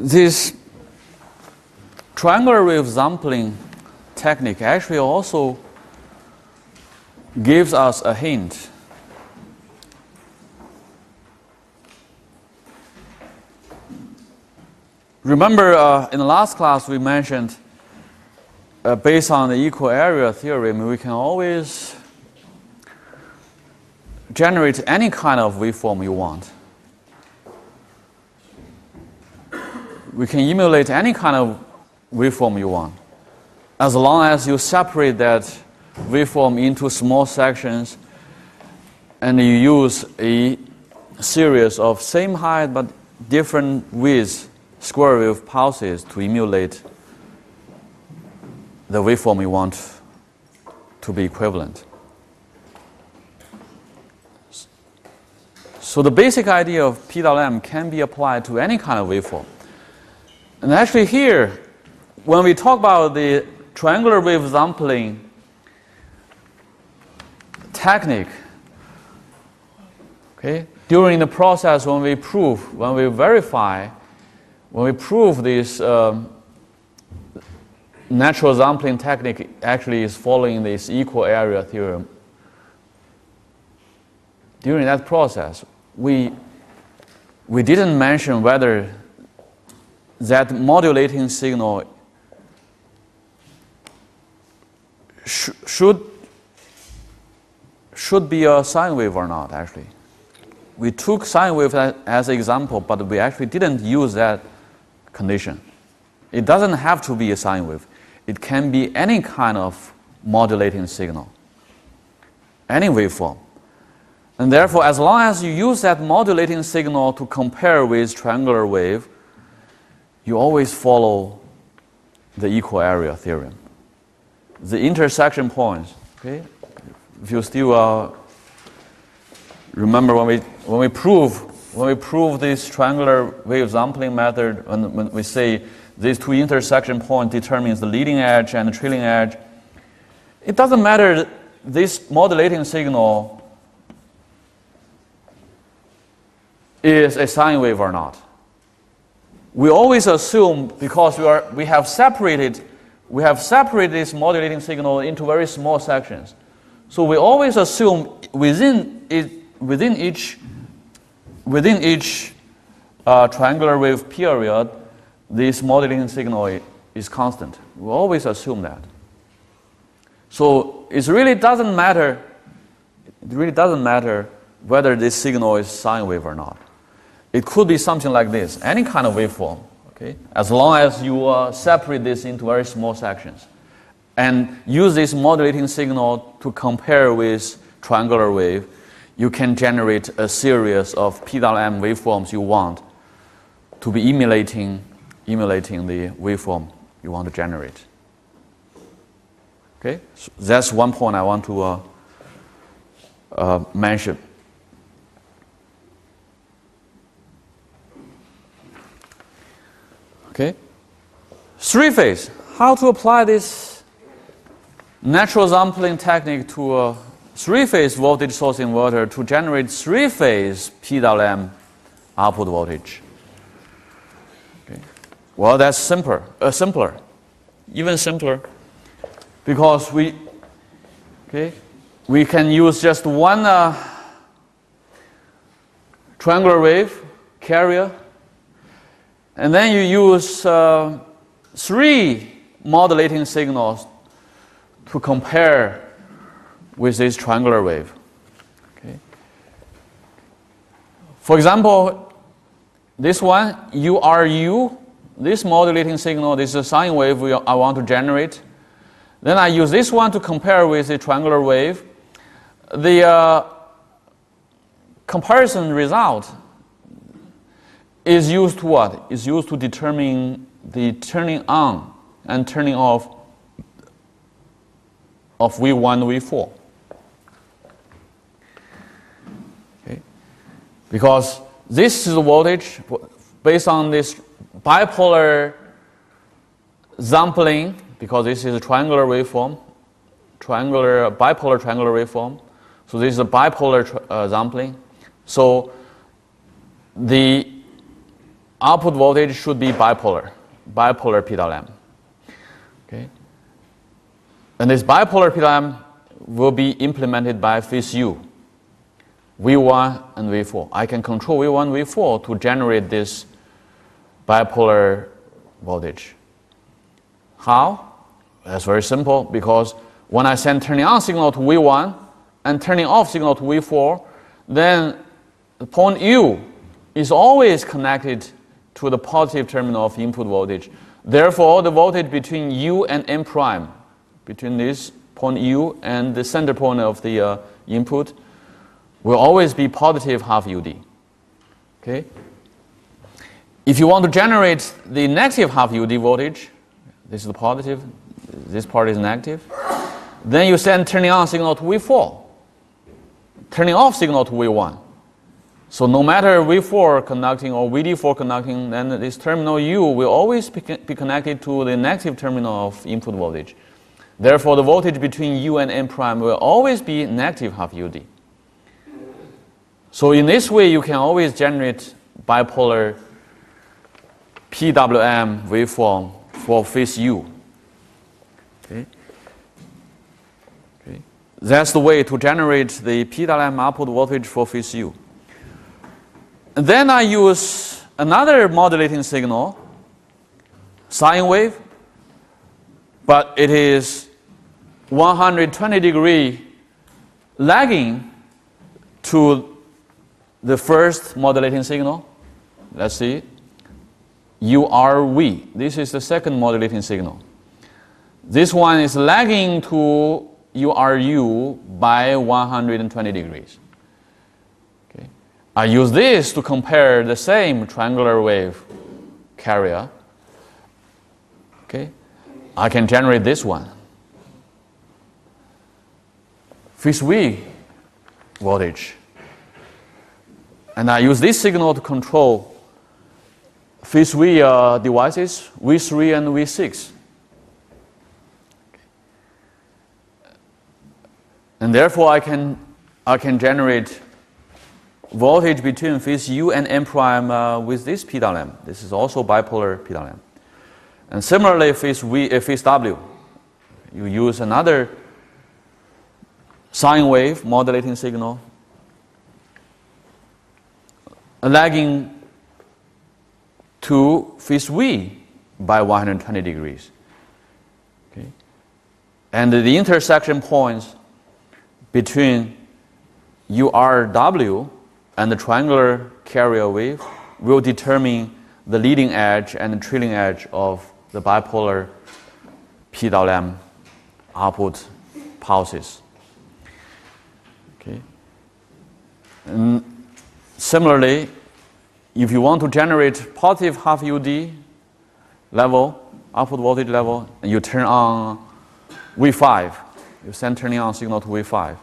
this triangular wave sampling technique actually also gives us a hint. Remember, in the last class we mentioned, based on the equal area theorem, we can always generate any kind of waveform you want. We can emulate any kind of waveform you want, as long as you separate that waveform into small sections and you use a series of same height but different width square wave pulses to emulate the waveform you want to be equivalent. So the basic idea of PWM can be applied to any kind of waveform. And actually here, when we talk about the triangular wave sampling technique, okay, during the process when we verify, when we prove this natural sampling technique actually is following this equal area theorem, during that process, we didn't mention whether that modulating signal should be a sine wave or not, actually. We took sine wave as an example, but we actually didn't use that condition. It doesn't have to be a sine wave. It can be any kind of modulating signal, any waveform. And therefore, as long as you use that modulating signal to compare with triangular wave, you always follow the equal area theorem. The intersection points, okay? If you still remember when we prove this triangular wave sampling method, when we say these two intersection points determines the leading edge and the trailing edge, it doesn't matter this modulating signal is a sine wave or not. We always assume, because we have separated this modulating signal into very small sections. So we always assume within each triangular wave period, this modulating signal is constant. We always assume that. So it really doesn't matter whether this signal is sine wave or not. It could be something like this, any kind of waveform, okay? As long as you separate this into very small sections and use this modulating signal to compare with triangular wave, you can generate a series of PWM waveforms you want to be emulating the waveform you want to generate. Okay, so that's one point I want to mention. Okay, three-phase. How to apply this natural sampling technique to a three-phase voltage source inverter to generate three-phase PWM output voltage? Okay. Well, that's simpler, even simpler, because we can use just one triangular wave carrier, and then you use three modulating signals to compare with this triangular wave. Okay. For example, this one, URU, this modulating signal, this is a sine wave I want to generate. Then I use this one to compare with the triangular wave. The comparison result is used to what? Is used to determine the turning on and turning off of V1, V4. Okay. Because this is the voltage based on this bipolar sampling, because this is a triangular waveform, bipolar triangular waveform. So this is a bipolar sampling. So the output voltage should be bipolar PWM. Okay? And this bipolar PWM will be implemented by phase U, V1 and V4. I can control V1, V4 to generate this bipolar voltage. How? That's very simple, because when I send turning on signal to V1 and turning off signal to V4, then the point U is always connected to the positive terminal of input voltage. Therefore, the voltage between U and N prime, between this point U and the center point of the input, will always be positive half UD. Okay? If you want to generate the negative half UD voltage, this is the positive, this part is negative, then you send turning on signal to V4, turning off signal to V1. So no matter V4 conducting or VD4 conducting, then this terminal U will always be connected to the negative terminal of input voltage. Therefore, the voltage between U and N prime will always be negative half UD. So in this way, you can always generate bipolar PWM waveform for phase U. Okay? Okay. That's the way to generate the PWM output voltage for phase U. And then I use another modulating signal, sine wave, but it is 120-degree lagging to the first modulating signal. Let's see, URV. This is the second modulating signal. This one is lagging to URU by 120 degrees. Okay. I use this to compare the same triangular wave carrier. Okay. I can generate this one. Phase V voltage. And I use this signal to control phase V devices, V3 and V6. And therefore, I can generate voltage between phase U and N prime with this PWM. This is also bipolar PWM. And similarly, phase W, you use another sine wave modulating signal, lagging to phase V by 120 degrees. Okay. And the intersection points between URW and the triangular carrier wave will determine the leading edge and the trailing edge of the bipolar PWM output pulses. Okay. And similarly, if you want to generate positive half UD level, output voltage level, and you turn on V5, you send turning on signal to V5.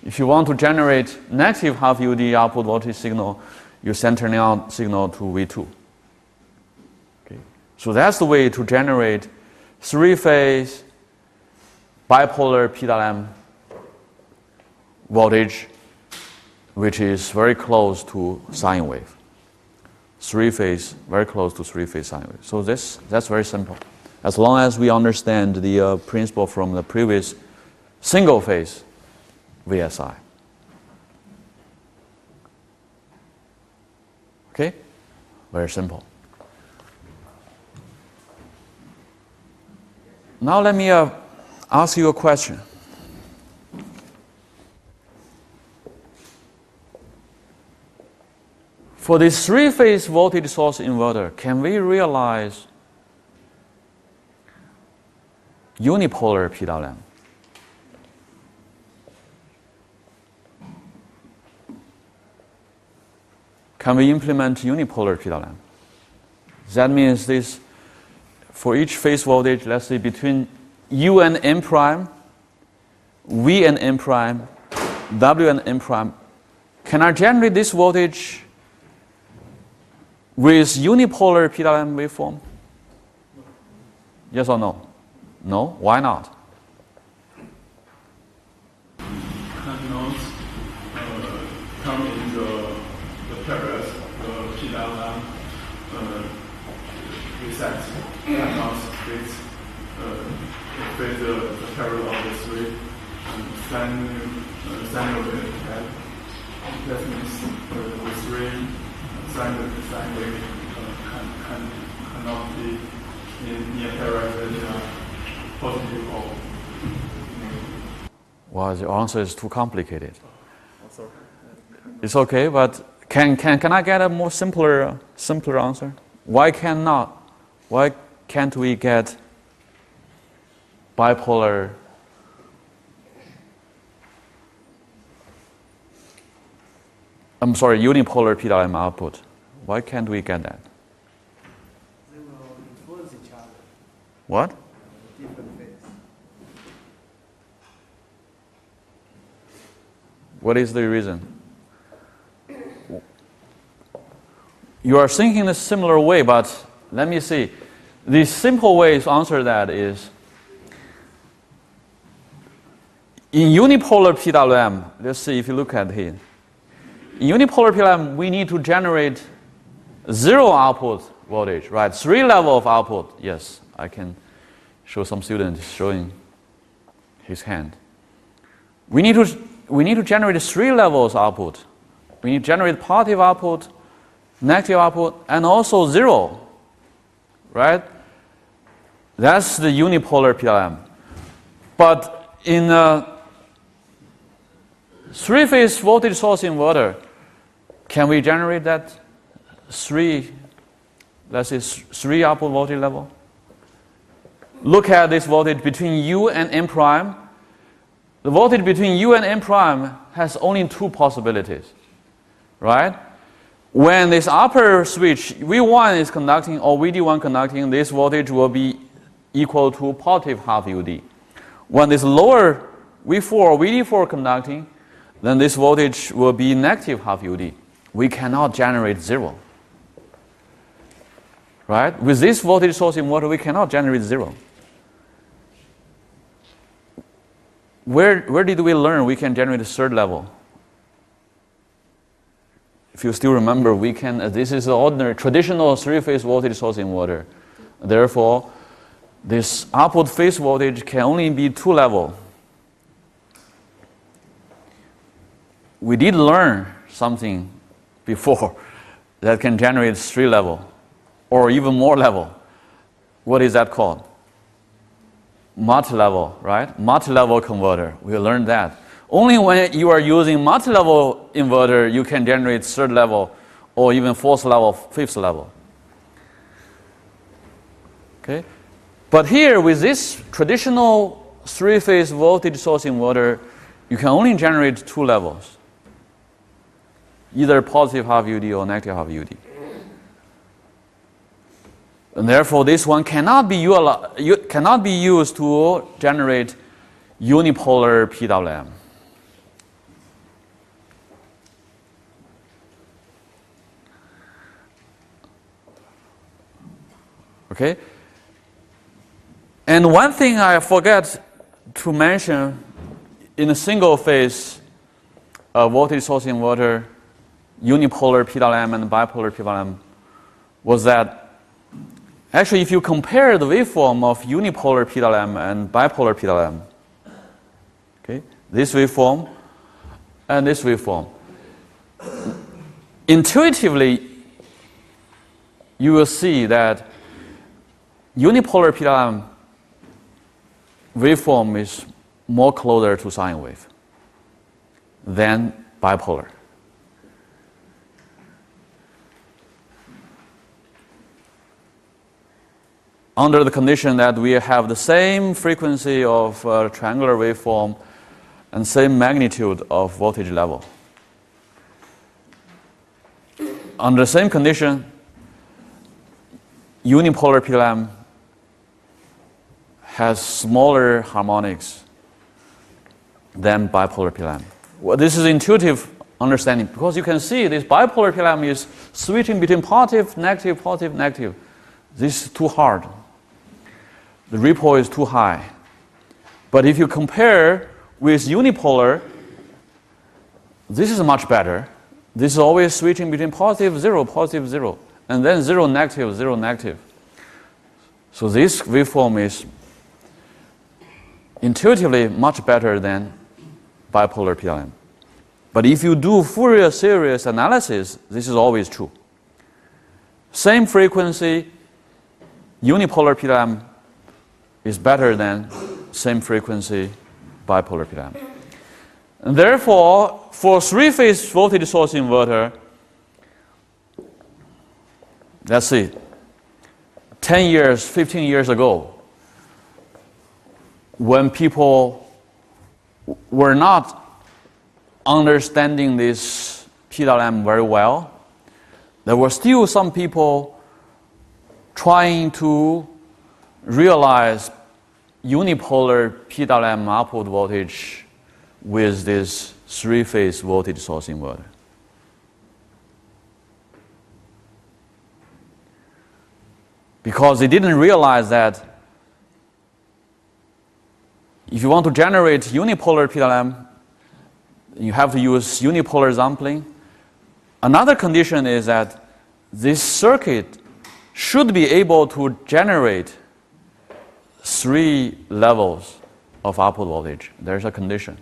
If you want to generate negative half UD output voltage signal, you send turning on signal to V2. Okay. So that's the way to generate three-phase bipolar PWM voltage, which is very close to sine wave. Three-phase, very close to three-phase sine wave. So that's very simple. As long as we understand the principle from the previous single-phase VSI. Okay? Very simple. Now let me ask you a question. For this three-phase voltage source inverter, can we realize unipolar PWM? Can we implement unipolar PWM? That means this, for each phase voltage, let's say between U and N prime, V and N prime, W and N prime, can I generate this voltage with unipolar PWM waveform? Yes or no? No? Why not? Cannot come in the pairs, the PWM reset cannot fit the parallel of the three sine wave. That means the three sine wave cannot be in parallel positive or negative. Well, the answer is too complicated. It's okay, but can I get a more simpler answer? Why can't we get bipolar unipolar PWM output? Why can't we get that? They will influence each other. What? Different phase. What is the reason? You are thinking a similar way, but let me see. The simple way to answer that is, in unipolar PWM, let's see if you look at here. In unipolar PWM, we need to generate zero output voltage, right? 3 level of output. Yes, I can show some students showing his hand. We need to generate 3 levels output. We need to generate positive output, negative output, and also zero, right? That's the unipolar PWM. But in a 3-phase voltage source inverter, can we generate that 3 output voltage level? Look at this voltage between U and N prime. The voltage between U and N prime has only 2 possibilities, right? When this upper switch V1 is conducting or VD1 conducting, this voltage will be equal to positive half UD. When this lower V4 or VD4 conducting, then this voltage will be negative half UD. We cannot generate zero, right? With this voltage source inverter, we cannot generate zero. Where did we learn we can generate a 3rd level? If you still remember, we can. This is the ordinary, traditional 3-phase voltage source inverter. Therefore, this output phase voltage can only be 2 level. We did learn something before that can generate 3 level or even more level. What is that called? Multi-level, right? Multi-level converter. We learned that. Only when you are using multi-level inverter, you can generate 3rd level or even 4th level, 5th level. Okay? But here, with this traditional 3-phase voltage source inverter, you can only generate 2 levels, either positive half UD or negative half UD. And therefore, this one cannot be used to generate unipolar PWM. Okay? And one thing I forget to mention in a single phase voltage source inverter, unipolar PWM and bipolar PWM, was that actually if you compare the waveform of unipolar PWM and bipolar PWM, okay, this waveform and this waveform, intuitively you will see that unipolar PWM waveform is more closer to sine wave than bipolar. Under the condition that we have the same frequency of triangular waveform and same magnitude of voltage level. Under the same condition, unipolar PWM has smaller harmonics than bipolar PWM. Well, this is intuitive understanding because you can see this bipolar PWM is switching between positive, negative. This is too hard. The ripple is too high. But if you compare with unipolar, this is much better. This is always switching between positive, zero. and then 0, negative, 0, negative. So this waveform is intuitively much better than bipolar PWM. But if you do Fourier series analysis, this is always true. Same frequency, unipolar PWM is better than same frequency bipolar PWM. And therefore, for three-phase voltage source inverter, let's see, 10 years, 15 years ago, when people were not understanding this PWM very well, there were still some people trying to realize unipolar PWM output voltage with this three-phase voltage source inverter. Because they didn't realize that if you want to generate unipolar PWM, you have to use unipolar sampling. Another condition is that this circuit should be able to generate 3 levels of output voltage. There's a condition.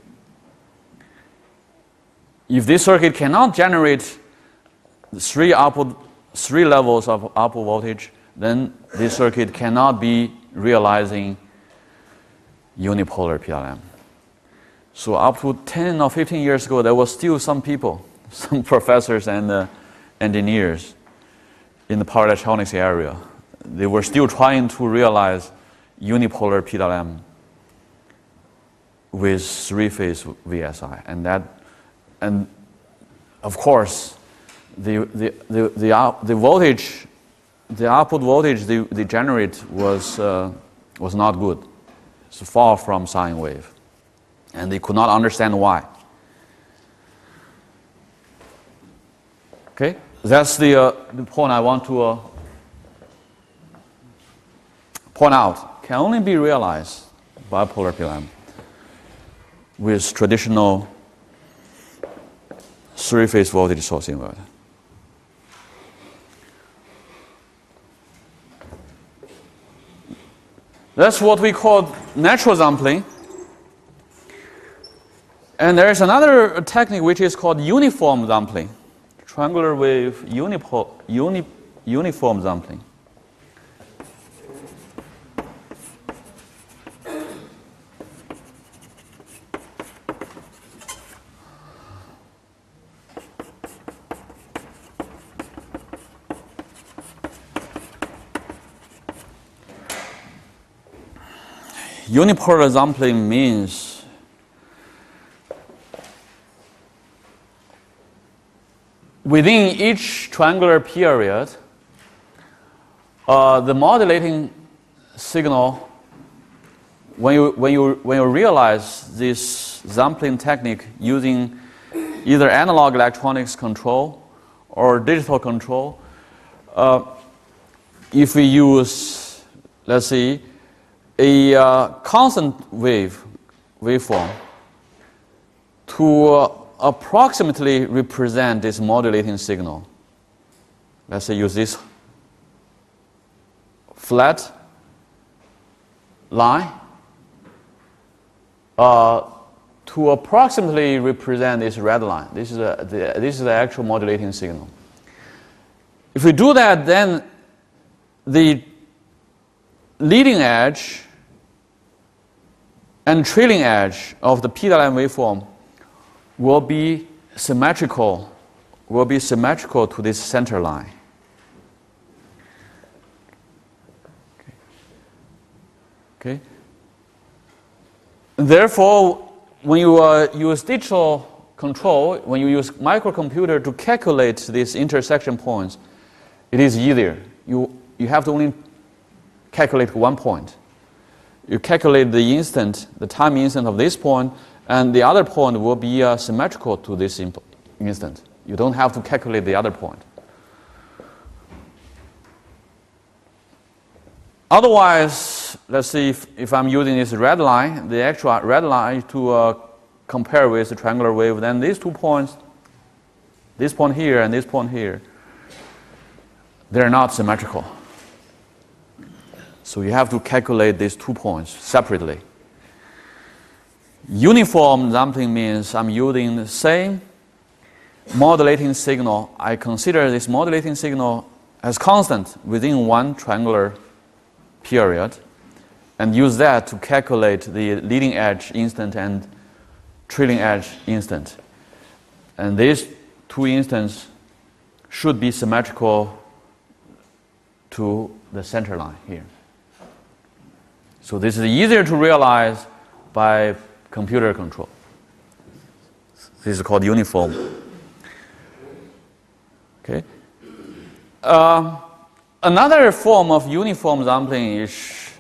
If this circuit cannot generate 3 levels of output voltage, then this circuit cannot be realizing unipolar PWM. So up to 10 or 15 years ago, there was still some people, some professors and engineers in the power electronics area. They were still trying to realize unipolar PWM with three-phase VSI, and of course, the voltage, the output voltage they generate was not good. It's far from sine wave, and they could not understand why. Okay, that's the point I want to point out. Can only be realized bipolar PWM with traditional three-phase voltage source inverter. That's what we call natural sampling. And there is another technique which is called uniform sampling. Triangular wave uniform sampling. Unipolar sampling means within each triangular period, the modulating signal, when you realize this sampling technique using either analog electronics control or digital control, if we use, let's see, a constant waveform to approximately represent this modulating signal. Let's say use this flat line to approximately represent this red line. This is the actual modulating signal. If we do that, then the leading edge and trailing edge of the PWM waveform will be symmetrical to this center line. Okay. Therefore, when you use digital control, when you use microcomputer to calculate these intersection points, it is easier. You have to only calculate one point. You calculate the time instant of this point, and the other point will be symmetrical to this instant. You don't have to calculate the other point. Otherwise, let's see if I'm using this red line, the actual red line to compare with the triangular wave, then these 2 points, this point here and this point here, they're not symmetrical. So you have to calculate these 2 points separately. Uniform sampling means I'm using the same modulating signal. I consider this modulating signal as constant within one triangular period and use that to calculate the leading edge instant and trailing edge instant. And these 2 instants should be symmetrical to the center line here. So this is easier to realize by computer control. This is called uniform. Okay. Another form of uniform sampling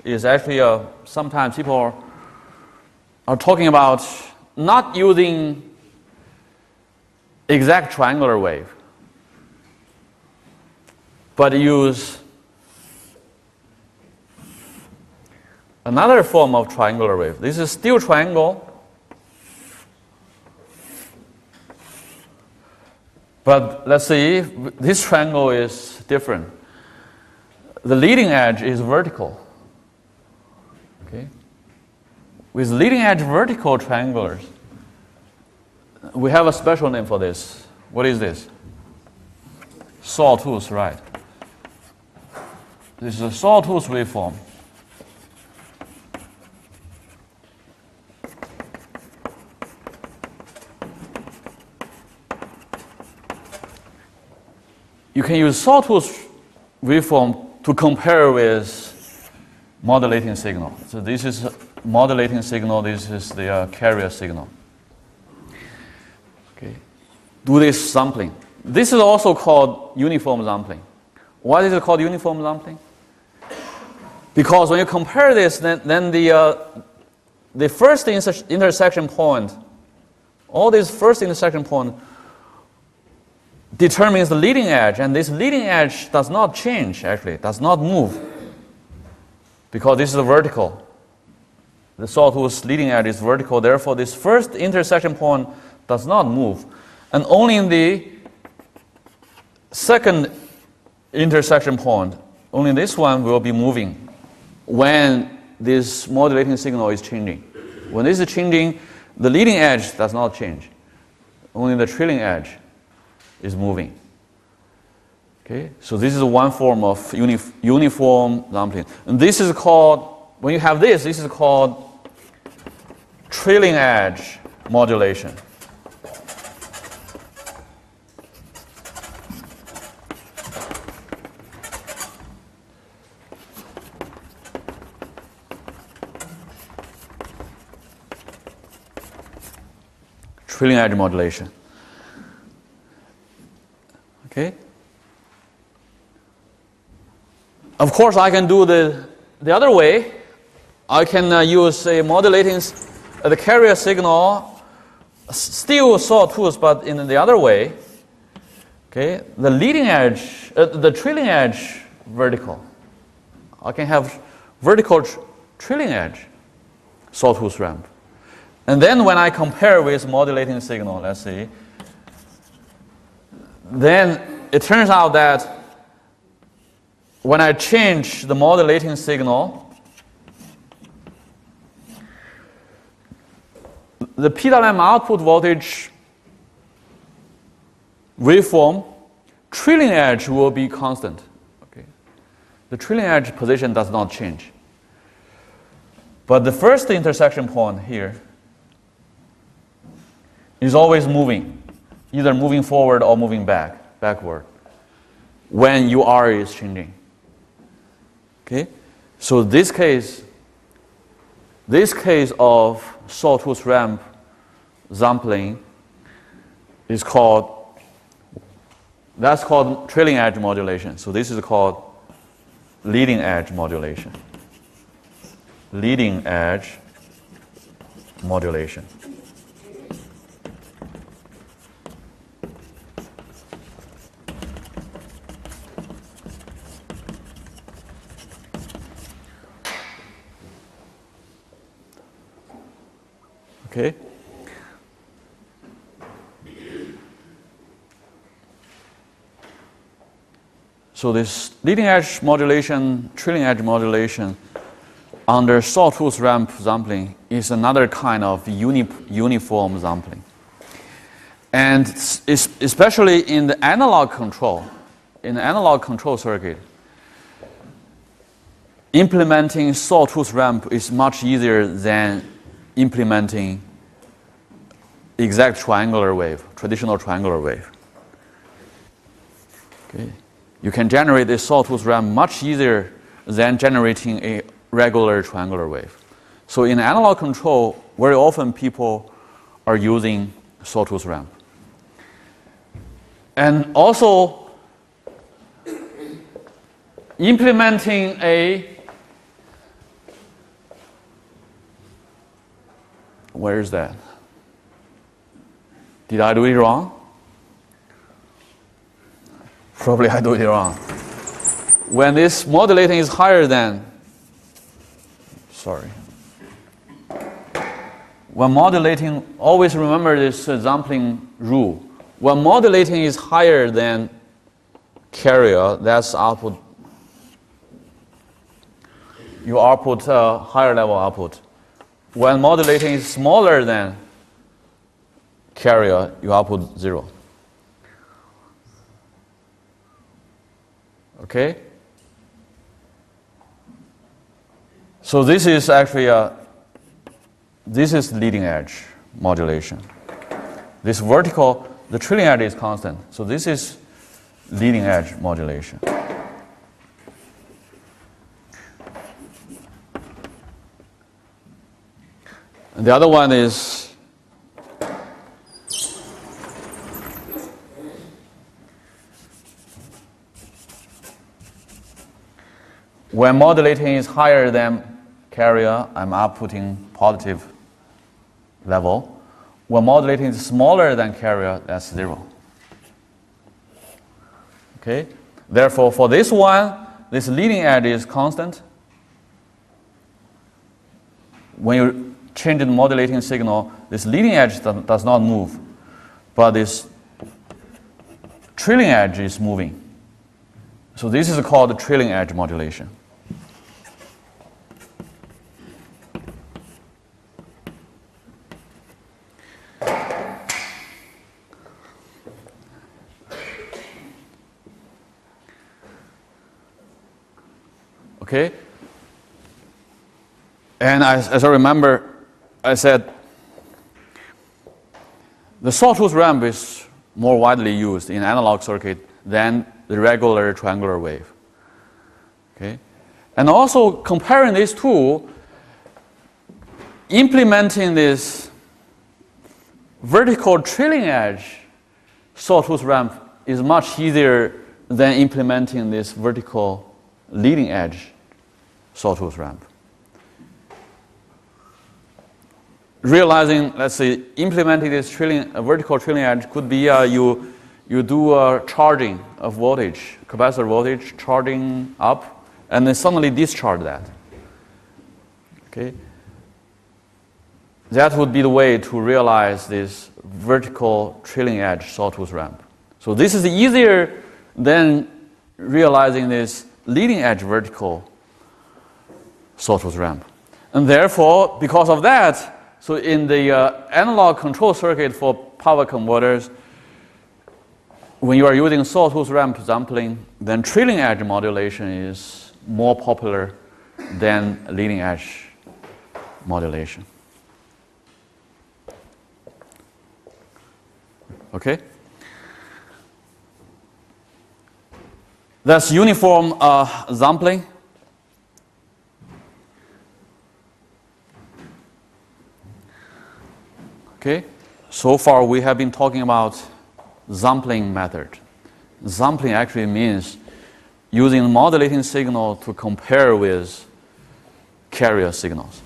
is actually sometimes people are talking about not using exact triangular wave, but use another form of triangular wave. This is still triangle, but let's see, this triangle is different. The leading edge is vertical. Okay? With leading edge vertical triangulars, we have a special name for this. What is this? Sawtooth, right? This is a sawtooth waveform. You can use sawtooth waveform to compare with modulating signal. So this is modulating signal, this is the carrier signal. Okay. Do this sampling. This is also called uniform sampling. Why is it called uniform sampling? Because when you compare this, then the first intersection point, all these first intersection point determines the leading edge, and this leading edge does not change, actually, does not move, because this is a vertical. The sawtooth leading edge is vertical, therefore this first intersection point does not move. And only in the second intersection point, only this one will be moving when this modulating signal is changing. When this is changing, the leading edge does not change. Only the trailing edge is moving. Okay, so this is one form of uniform sampling. And this is called, when you have this is called trailing edge modulation. Trailing edge modulation. Okay. Of course, I can do the other way. I can use a modulating the carrier signal, still sawtooth, but in the other way. Okay, the leading edge, the trailing edge, vertical. I can have vertical trailing edge, sawtooth ramp. And then when I compare with modulating signal, let's see, then it turns out that when I change the modulating signal, the PWM output voltage waveform trailing edge will be constant. Okay. The trailing edge position does not change. But the first intersection point here is always moving, either moving forward or moving backward, when UR is changing. Okay? So this case of sawtooth ramp sampling is called, that's called trailing edge modulation. So this is called leading edge modulation. Leading edge modulation. Okay. So this leading edge modulation, trailing edge modulation under sawtooth ramp sampling is another kind of uniform sampling. And especially in the analog control circuit, implementing sawtooth ramp is much easier than implementing exact triangular wave, traditional triangular wave. Okay. You can generate a sawtooth ramp much easier than generating a regular triangular wave. So in analog control, very often people are using sawtooth ramp. And also implementing where is that? Did I do it wrong? Probably I do it wrong. When this modulating is higher than, when modulating, always remember this sampling rule. When modulating is higher than carrier, that's output. You output higher level output. When modulating is smaller than carrier, you output 0. Okay? So this is actually this is leading edge modulation. This vertical, the trailing edge is constant. So this is leading edge modulation. And the other one is when modulating is higher than carrier, I'm outputting positive level. When modulating is smaller than carrier, that's 0. Okay? Therefore, for this one, this leading edge is constant. When you change the modulating signal, this leading edge does not move, but this trailing edge is moving. So this is called trailing edge modulation. Okay? And as I remember, I said the sawtooth ramp is more widely used in analog circuit than the regular triangular wave. Okay? And also comparing these two, implementing this vertical trailing edge sawtooth ramp is much easier than implementing this vertical leading edge sawtooth ramp. Realizing, let's say, implementing this vertical trailing edge could be you do charging of voltage, capacitor voltage, charging up, and then suddenly discharge that. Okay, that would be the way to realize this vertical trailing edge sawtooth ramp. So this is easier than realizing this leading edge vertical sawtooth ramp, and therefore, because of that. So in the analog control circuit for power converters, when you are using sawtooth ramp sampling, then trailing edge modulation is more popular than leading edge modulation. Okay? That's uniform sampling. Okay, so far we have been talking about sampling method. Sampling actually means using modulating signal to compare with carrier signals.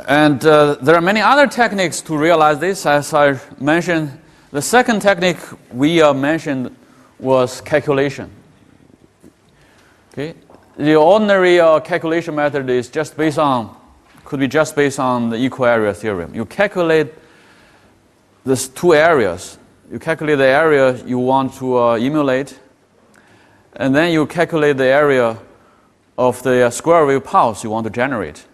And there are many other techniques to realize this. As I mentioned, the second technique we mentioned was calculation. Okay, the ordinary calculation method is just based on could be just based on the equal area theorem. You calculate these two areas, You calculate the area you want to emulate, and then you calculate the area of the square wave pulse you want to generate.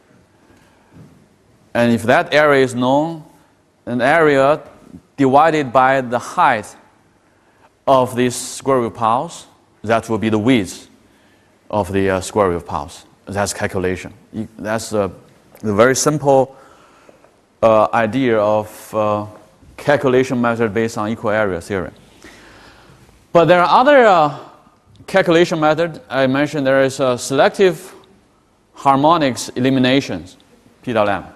And if that area is known, an area divided by the height of this square wave pulse, that will be the width of the square wave pulse. That's calculation. That's the very simple idea of calculation method based on equal area theorem. But there are other calculation methods. I mentioned there is a selective harmonics eliminations, PWM.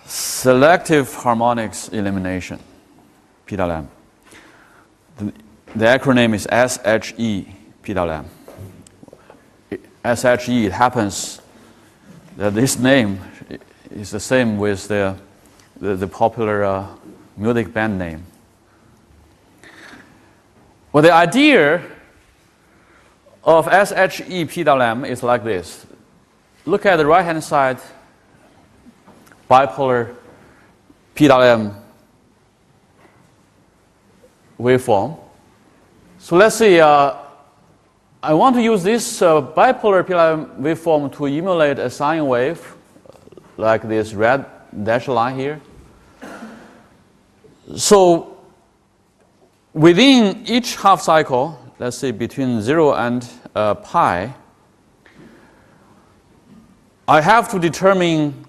Selective harmonics elimination, PWM. The acronym is SHE, PWM. SHE, it happens that this name is the same with the popular music band name. Well, the idea of SHE PWM is like this. Look at the right-hand side, bipolar PWM waveform. So let's say I want to use this bipolar PWM waveform to emulate a sine wave, like this red dashed line here. So within each half cycle, let's say between 0 and pi, I have to determine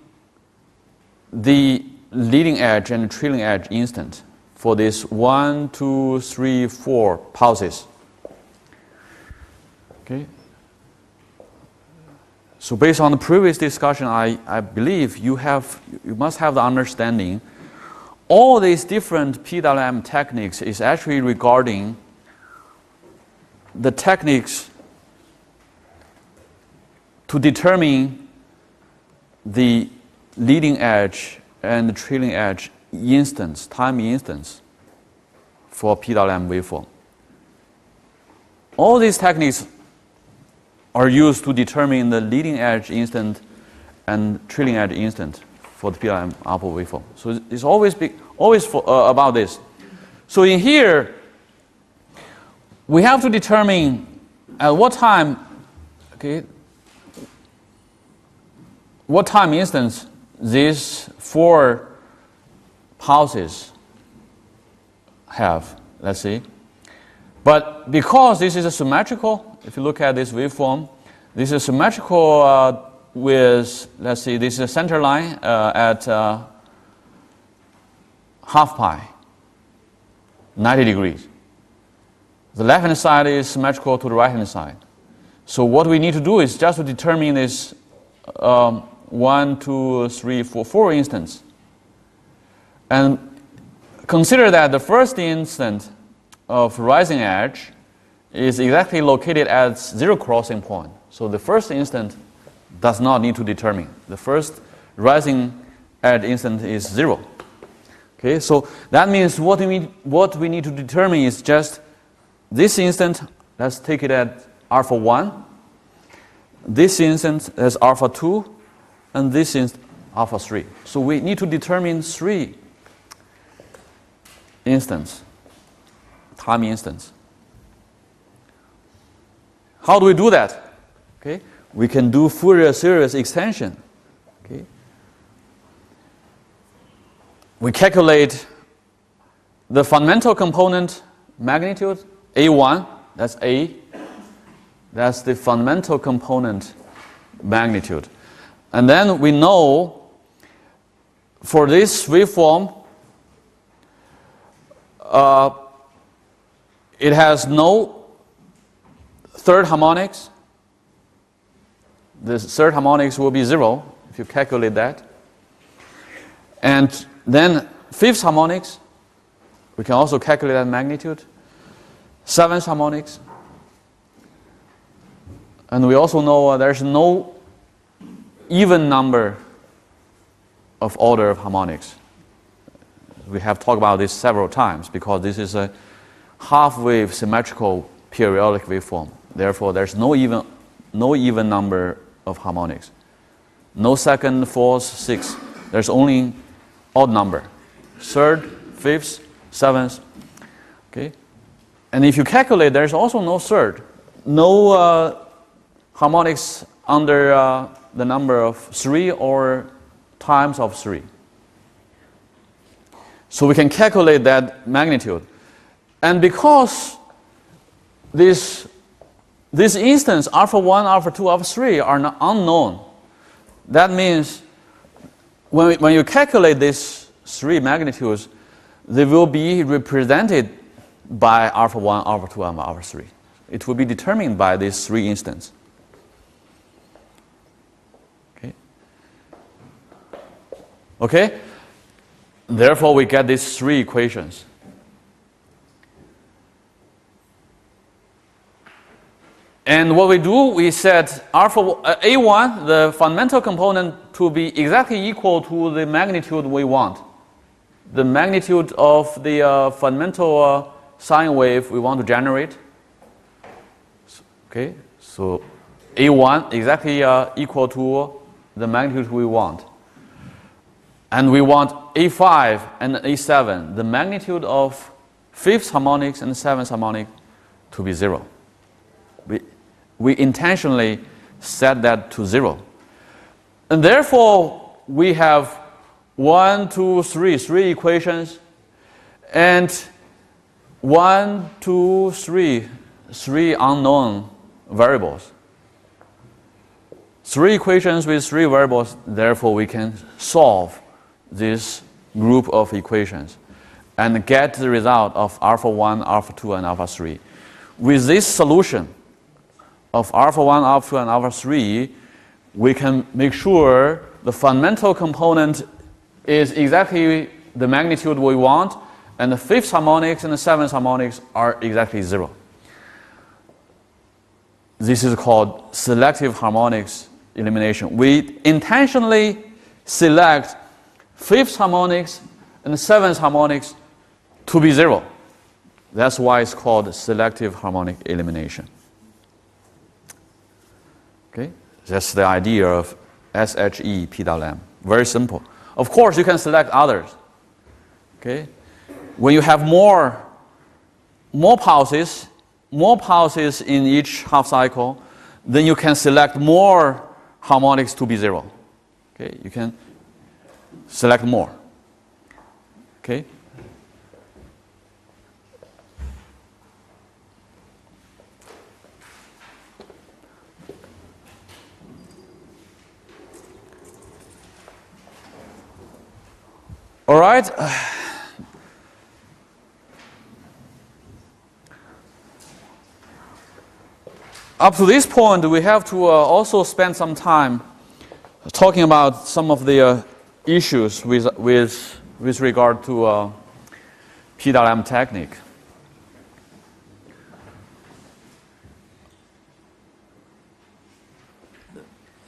the leading edge and trailing edge instant for this 1, 2, 3, 4 pulses. Okay. So based on the previous discussion, I believe you must have the understanding all these different PWM techniques is actually regarding the techniques to determine the leading edge and the trailing edge instance, time instance for PWM waveform. All these techniques are used to determine the leading edge instant and trailing edge instant for the PWM output waveform. So it's always about this. So in here, we have to determine at what time, okay, what time instance these 4 pulses have, let's see. But because this is a symmetrical, if you look at this waveform, this is symmetrical with, let's see, this is a center line at half pi, 90 degrees. The left-hand side is symmetrical to the right-hand side. So what we need to do is just to determine this 1, 2, 3, 4 instance. And consider that the first instant of rising edge is exactly located at 0 crossing point. So the first instant does not need to determine. The first rising edge instant is 0. Okay, so that means what we need to determine is just this instant, let's take it at alpha 1. This instant as alpha 2. And this is alpha 3. So we need to determine 3 instants, time instants. How do we do that? Okay, we can do Fourier series extension. Okay, we calculate the fundamental component magnitude A1. That's A. That's the fundamental component magnitude. And then we know for this waveform, it has no third harmonics. The third harmonics will be 0 if you calculate that. And then fifth harmonics, we can also calculate that magnitude. Seventh harmonics. And we also know there's no even number of order of harmonics. We have talked about this several times because this is a half-wave symmetrical periodic waveform. Therefore, there's no even number of harmonics. No second, fourth, sixth. There's only odd number. Third, fifth, seventh. Okay? And if you calculate, there's also no third. No harmonics under the number of 3 or times of 3. So we can calculate that magnitude. And because this instance, alpha 1, alpha 2, alpha 3 are not unknown, that means when you calculate these 3 magnitudes, they will be represented by alpha 1, alpha 2, and alpha 3. It will be determined by these 3 instances. Okay? Therefore, we get these 3 equations. And what we do, we set A1, the fundamental component, to be exactly equal to the magnitude we want. The magnitude of the fundamental sine wave we want to generate. Okay, so A1 exactly equal to the magnitude we want. And we want A5 and A7, the magnitude of 5th harmonics and 7th harmonic, to be 0. We intentionally set that to 0. And therefore, we have 1, 2, 3 equations, and 1, 2, 3 unknown variables. 3 equations with 3 variables, therefore we can solve this group of equations and get the result of alpha 1, alpha 2, and alpha 3. With this solution of alpha 1, alpha 2, and alpha 3, we can make sure the fundamental component is exactly the magnitude we want, and the 5th harmonics and the 7th harmonics are exactly 0. This is called selective harmonics elimination. We intentionally select 5th harmonics and 7th harmonics to be 0. That's why it's called selective harmonic elimination. Okay? That's the idea of SHE PWM. Very simple. Of course, you can select others. Okay? When you have more pulses in each half cycle, then you can select more harmonics to be 0. Okay? You can select more. Okay? All right. Up to this point, we have to also spend some time talking about some of the issues with regard to PWM technique.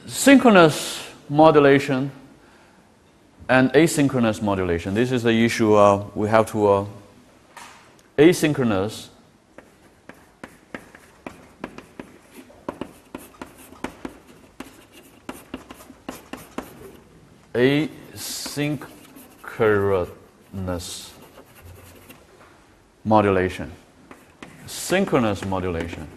Synchronous modulation and asynchronous modulation. This is the issue we have to asynchronous modulation, synchronous modulation.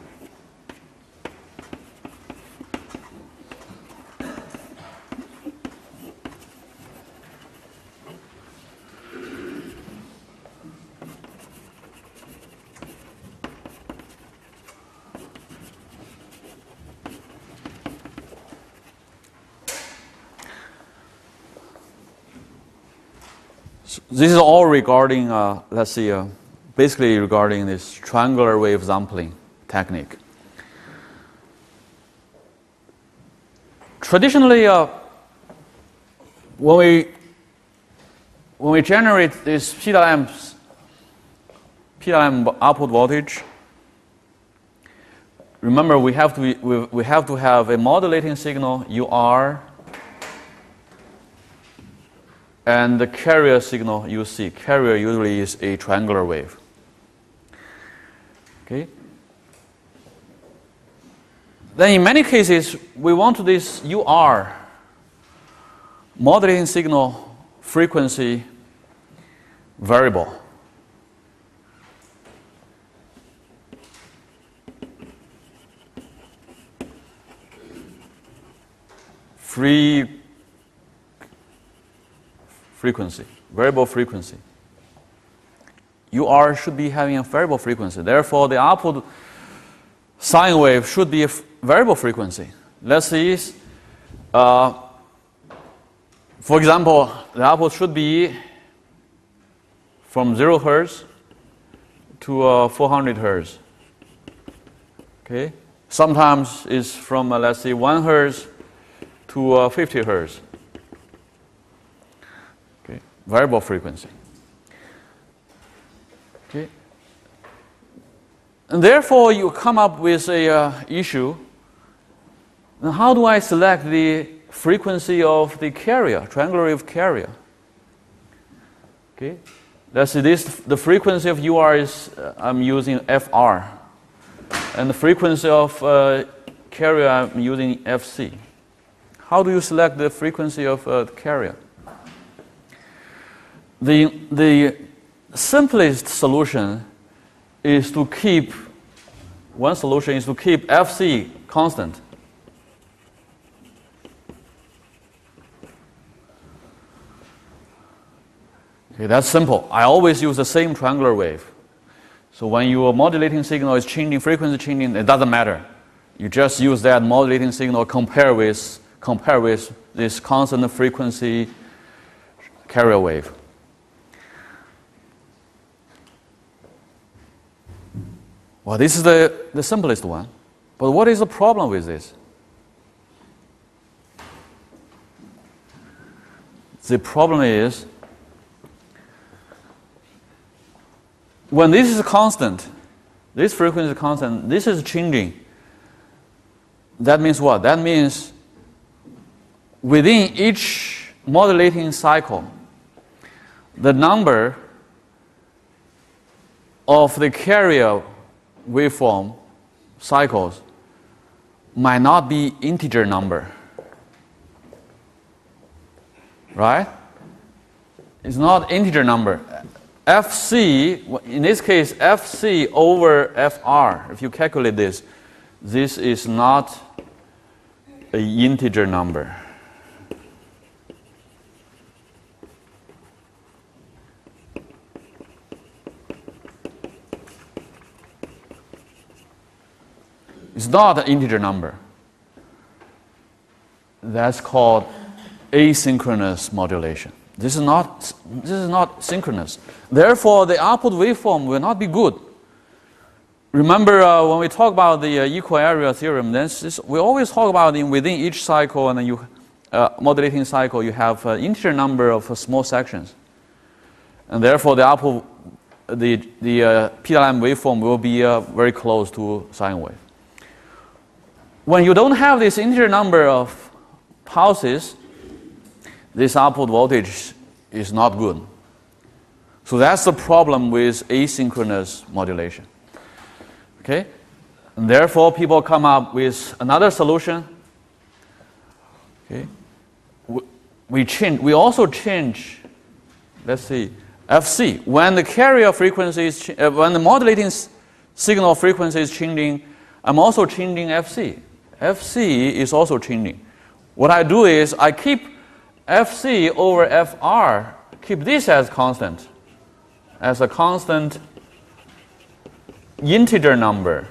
This is all regarding, let's see, basically regarding this triangular wave sampling technique. Traditionally, when we generate this PWM output voltage, remember we have to have a modulating signal UR And the carrier signal you see, carrier usually is a triangular wave. Okay. Then in many cases, we want this UR, modulating signal frequency variable. Frequency, variable frequency. UR should be having a variable frequency. Therefore, the output sine wave should be a variable frequency. Let's see, for example, the output should be from 0 Hertz to 400 Hertz. Okay? Sometimes it's from, let's say, 1 Hertz to 50 Hertz. Okay? Variable frequency. Okay? And therefore, you come up with a issue. Now, how do I select the frequency of the carrier, triangular wave carrier? Okay? Let's see, the frequency of UR is, I'm using FR. And the frequency of carrier, I'm using FC. How do you select the frequency of the carrier? The simplest solution is to keep, one solution is to keep FC constant. Okay, that's simple. I always use the same triangular wave. So when your modulating signal is changing, frequency changing, it doesn't matter. You just use that modulating signal, compare with this constant frequency carrier wave. Well, this is the simplest one. But what is the problem with this? The problem is, when this is constant, this frequency is constant, this is changing. That means what? That means within each modulating cycle, the number of the carrier waveform cycles might not be integer number. Right? It's not integer number. FC, in this case, FC over FR, if you calculate this, this is not an integer number. It's not an integer number. That's called asynchronous modulation. This is not synchronous. Therefore, the output waveform will not be good. Remember, when we talk about the equal area theorem, we always talk about within each cycle, and then modulating cycle, you have an integer number of small sections, and therefore the output, the PWM waveform will be very close to sine wave. When you don't have this integer number of pulses, this output voltage is not good. So that's the problem with asynchronous modulation. Okay? And therefore, people come up with another solution. Okay? We also change, let's see, FC. When the carrier frequency is, when the modulating signal frequency is changing, I'm also changing FC. FC is also changing. What I do is I keep FC over FR, keep this as constant, as a constant integer number.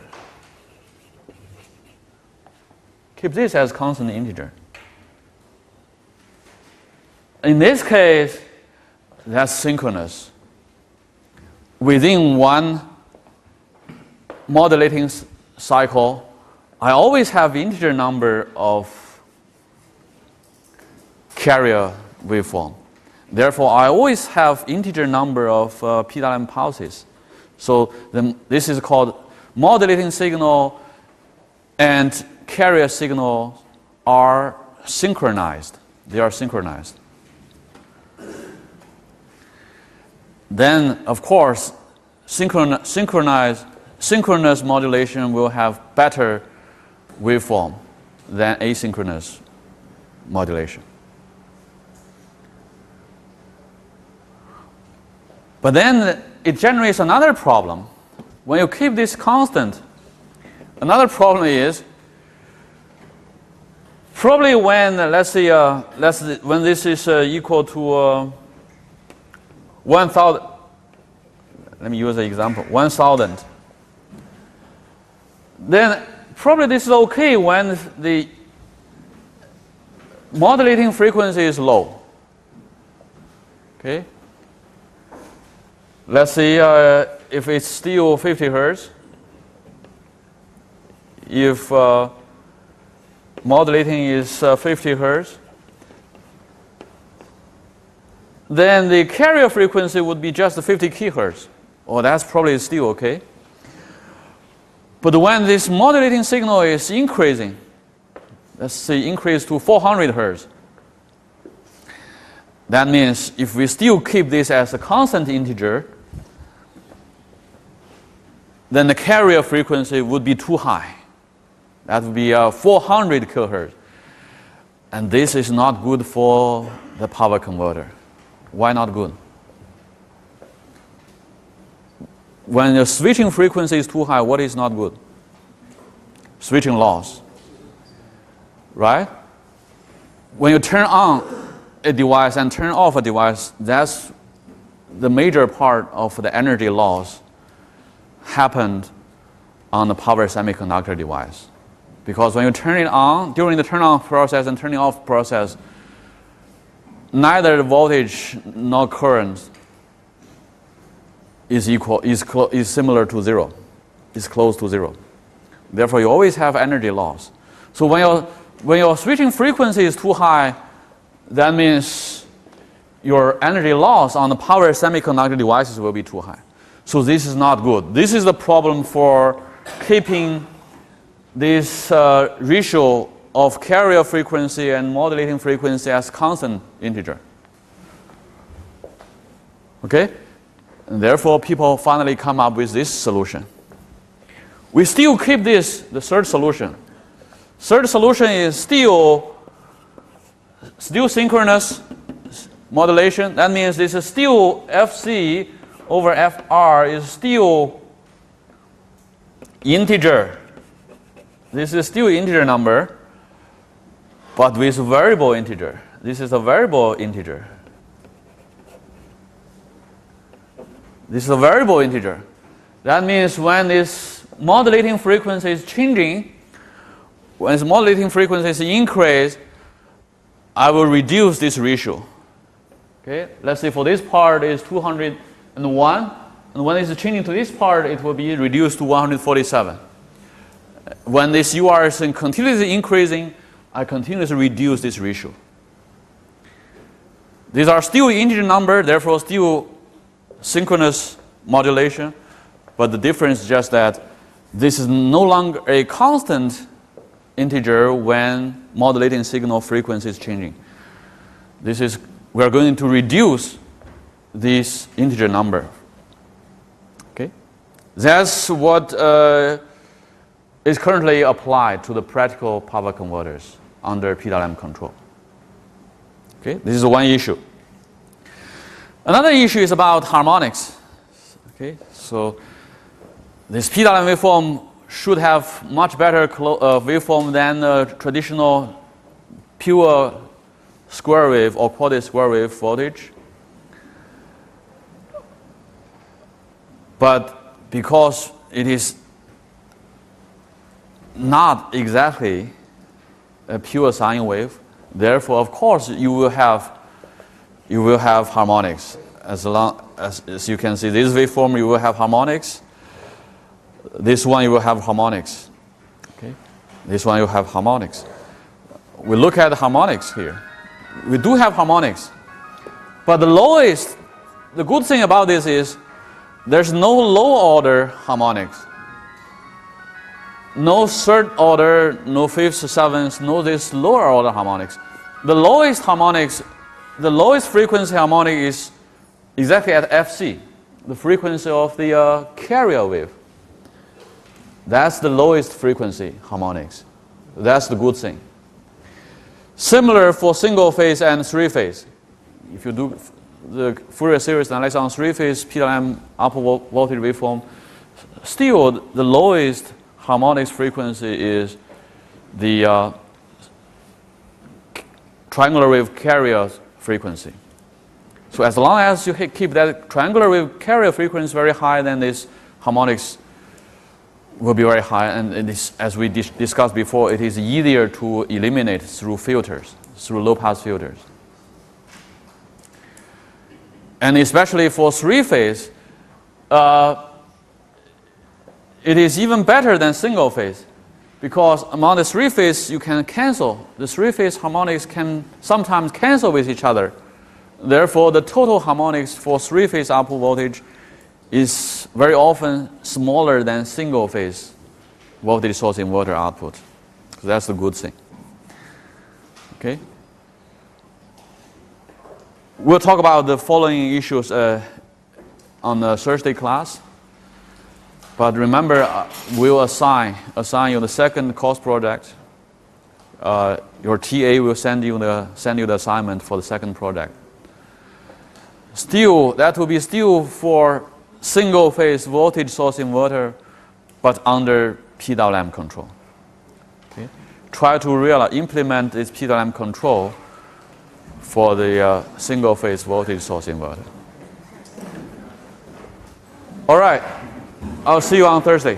Keep this as constant integer. In this case, that's synchronous. Within one modulating cycle, I always have integer number of carrier waveform. Therefore, I always have integer number of PWM pulses. So this is called modulating signal and carrier signal are synchronized. They are synchronized. then of course synchronous modulation will have better waveform than asynchronous modulation. But then it generates another problem. When you keep this constant, another problem is probably when, let's say, when this is equal to 1,000. Let me use an example, 1,000. Then probably this is okay when the modulating frequency is low. Okay? Let's see if it's still 50 hertz. If modulating is 50 hertz, then the carrier frequency would be just 50 kilohertz. Oh, that's probably still okay. But when this modulating signal is increasing, let's say increase to 400 hertz, that means if we still keep this as a constant integer, then the carrier frequency would be too high. That would be 400 kilohertz. And this is not good for the power converter. Why not good? When the switching frequency is too high, what is not good? Switching loss. Right? When you turn on a device and turn off a device, that's the major part of the energy loss happened on the power semiconductor device. Because when you turn it on, during the turn on process and turning off process, neither the voltage nor current is similar to zero, is close to zero. Therefore, you always have energy loss. So when your switching frequency is too high, that means your energy loss on the power semiconductor devices will be too high. So this is not good. This is the problem for keeping this ratio of carrier frequency and modulating frequency as constant integer. Okay? And therefore, people finally come up with this solution. We still keep this, the third solution. Third solution is still synchronous modulation. That means this is still FC over FR is still integer. This is still integer number, but with variable integer. This is a variable integer. This is a variable integer. That means when this modulating frequency is changing, when its modulating frequency is increased, I will reduce this ratio. Okay? Let's say for this part is 201, and when it's changing to this part, it will be reduced to 147. When this UR is continuously increasing, I continuously reduce this ratio. These are still integer number, therefore still synchronous modulation, but the difference is just that this is no longer a constant integer when modulating signal frequency is changing. We are going to reduce this integer number. Okay? That's what is currently applied to the practical power converters under PWM control. Okay? This is one issue. Another issue is about harmonics. Okay? So this PWM waveform should have much better waveform than traditional pure square wave or quadratic square wave voltage. But because it is not exactly a pure sine wave, therefore, of course, you will have harmonics. As you can see, this waveform you will have harmonics. This one you will have harmonics. Okay, this one you have harmonics. We look at the harmonics here. We do have harmonics, but the good thing about this is there's no low order harmonics. No third order, no fifth, seventh, no this lower order harmonics. The lowest frequency harmonic is exactly at Fc, the frequency of the carrier wave. That's the lowest frequency harmonics. That's the good thing. Similar for single phase and three phase. If you do the Fourier series analysis on three phase PWM upper voltage waveform, still the lowest harmonics frequency is the triangular wave carrier frequency. So as long as you keep that triangular wave carrier frequency very high, then this harmonics will be very high. And it is, as we discussed before, it is easier to eliminate through filters, through low-pass filters. And especially for three-phase, it is even better than single-phase, because among the three-phase you can cancel. The three-phase harmonics can sometimes cancel with each other. Therefore, the total harmonics for three-phase output voltage is very often smaller than single-phase voltage source inverter output. So that's the good thing. Okay. We'll talk about the following issues on the Thursday class. But remember, we'll assign you the second course project. Your TA will send you the assignment for the second project. Still, that will be still for single-phase voltage source inverter, but under PWM control. Okay? Try to implement this PWM control for the single-phase voltage source inverter. All right. I'll see you on Thursday.